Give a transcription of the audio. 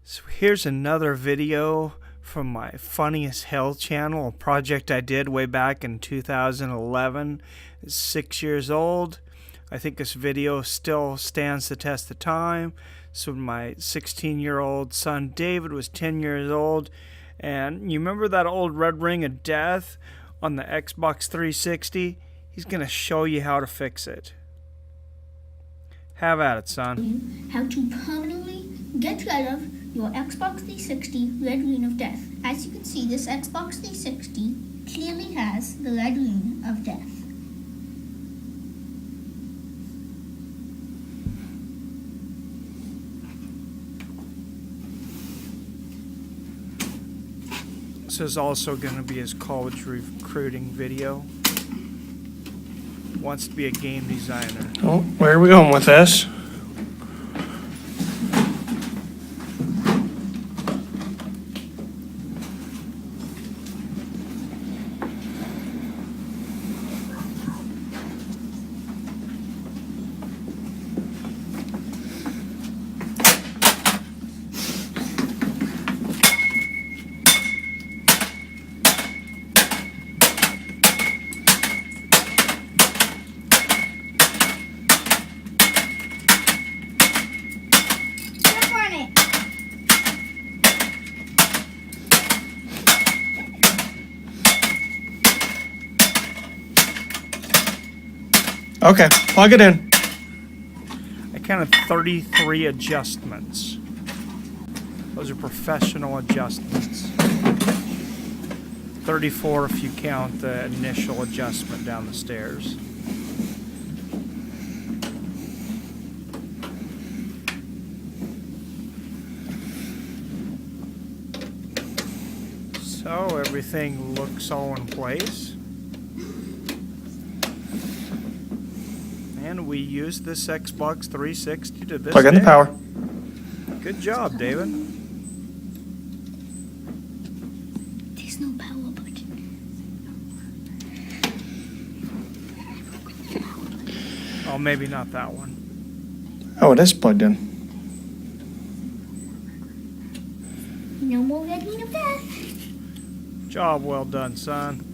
So here's another video from my Funny as Hell channel, a project I did way back in 2011. It's 6 years old. I think this video still stands the test of time. So my 16-year-old son David was 10 years old. And you remember that old red ring of death on the Xbox 360? He's going to show you how to fix it. Have at it, son. How to permanently get rid of your Xbox 360 red ring of death. As you can see, this Xbox 360 clearly has the red ring of death. This is also going to be his college recruiting video. Wants to be a game designer. Oh, where are we going with this? Okay, plug it in. I counted 33 adjustments. Those are professional adjustments. 34 if you count the initial adjustment down the stairs. So everything looks all in place. And we use this Xbox 360 to this Plug in the day. power. Good job, David. There's no power button. Oh, maybe not that one. Oh, it is plugged in. No more red ring of death. Job well done, son.